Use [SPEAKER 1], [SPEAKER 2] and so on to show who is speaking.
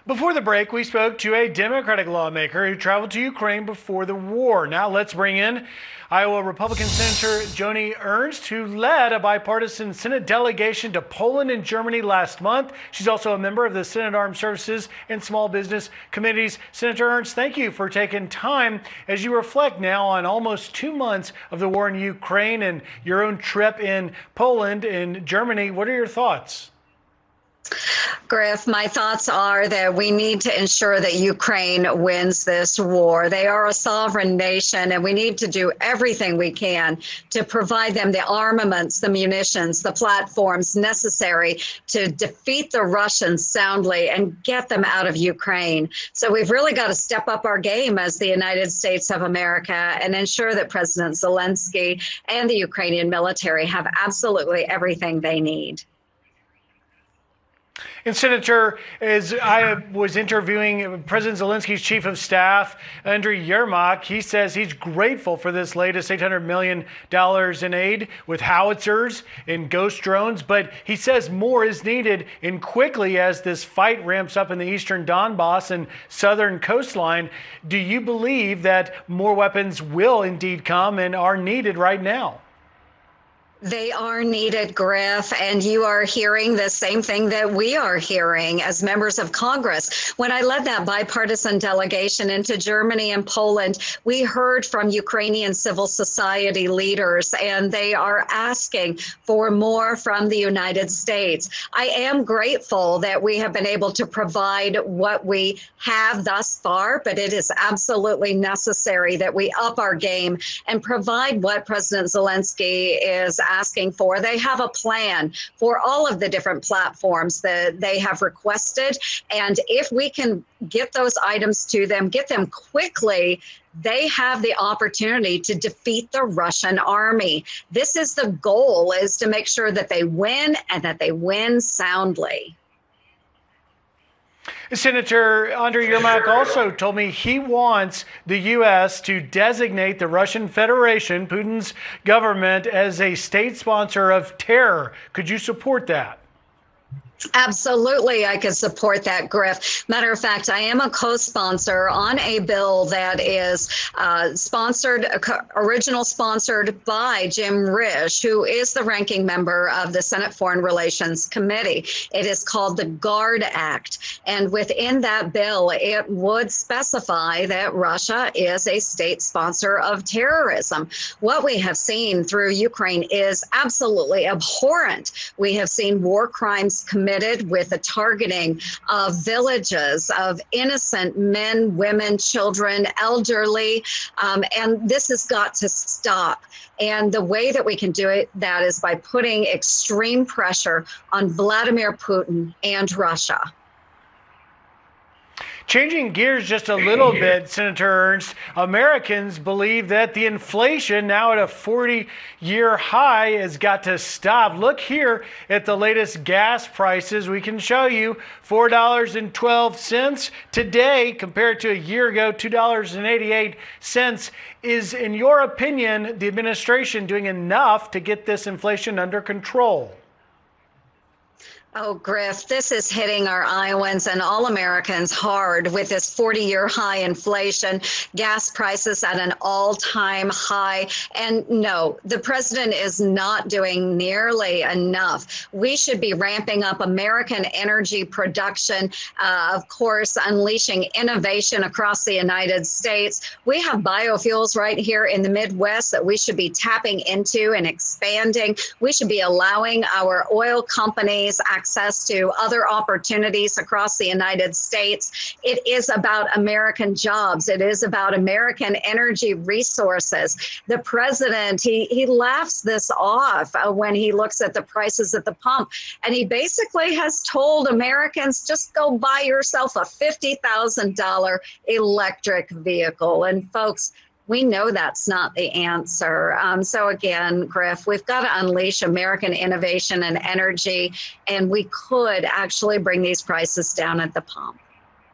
[SPEAKER 1] Before the break, we spoke to a Democratic lawmaker who traveled to Ukraine before the war. Now let's bring in Iowa Republican Senator Joni Ernst, who led a bipartisan Senate delegation to Poland and Germany last month. She's also a member of the Senate Armed Services and Small Business Committees. Senator Ernst, thank you for taking time as you reflect now on almost 2 months of the war in Ukraine and your own trip in Poland and Germany. What are your thoughts?
[SPEAKER 2] Griff, my thoughts are that we need to ensure that Ukraine wins this war. They are a sovereign nation, and we need to do everything we can to provide them the armaments, the munitions, the platforms necessary to defeat the Russians soundly and get them out of Ukraine. So we've really got to step up our game as the United States of America and ensure that President Zelensky and the Ukrainian military have absolutely everything they need.
[SPEAKER 1] And Senator, as I was interviewing President Zelensky's chief of staff, Andriy Yermak, he says he's grateful for this latest $800 million in aid with howitzers and ghost drones, but he says more is needed and quickly as this fight ramps up in the eastern Donbass and southern coastline. Do you believe that more weapons will indeed come and are needed right now?
[SPEAKER 2] They are needed, Griff, and you are hearing the same thing that we are hearing as members of Congress. When I led that bipartisan delegation into Germany and Poland, we heard from Ukrainian civil society leaders, and they are asking for more from the United States. I am grateful that we have been able to provide what we have thus far, but it is absolutely necessary that we up our game and provide what President Zelensky is asking for. They have a plan for all of the different platforms that they have requested. And if we can get those items to them, get them quickly, they have the opportunity to defeat the Russian army. This is the goal, is to make sure that they win and that they win soundly.
[SPEAKER 1] Senator Andriy Yermak also told me he wants the U.S. to designate the Russian Federation, Putin's government, as a state sponsor of terror. Could you support that?
[SPEAKER 2] Absolutely, I could support that, Griff. Matter of fact, I am a co-sponsor on a bill that is original sponsored by Jim Risch, who is the ranking member of the Senate Foreign Relations Committee. It is called the GUARD Act. And within that bill, it would specify that Russia is a state sponsor of terrorism. What we have seen through Ukraine is absolutely abhorrent. We have seen war crimes committed with the targeting of villages, of innocent men, women, children, elderly, and this has got to stop. And the way that we can do that is by putting extreme pressure on Vladimir Putin and Russia.
[SPEAKER 1] Changing gears just a little bit, Senator Ernst, Americans believe that the inflation now at a 40-year high has got to stop. Look here at the latest gas prices. We can show you $4.12 today compared to a year ago, $2.88. Is, in your opinion, the administration doing enough to get this inflation under control?
[SPEAKER 2] Oh, Griff, this is hitting our Iowans and all Americans hard with this 40-year high inflation, gas prices at an all-time high. And no, the president is not doing nearly enough. We should be ramping up American energy production, of course, unleashing innovation across the United States. We have biofuels right here in the Midwest that we should be tapping into and expanding. We should be allowing our oil companies access to other opportunities across the United States. It is about American jobs. It is about American energy resources. The president, he laughs this off when he looks at the prices at the pump. And he basically has told Americans, just go buy yourself a $50,000 electric vehicle. And folks, we know that's not the answer. So again, Griff, we've got to unleash American innovation and energy, and we could actually bring these prices down at the pump.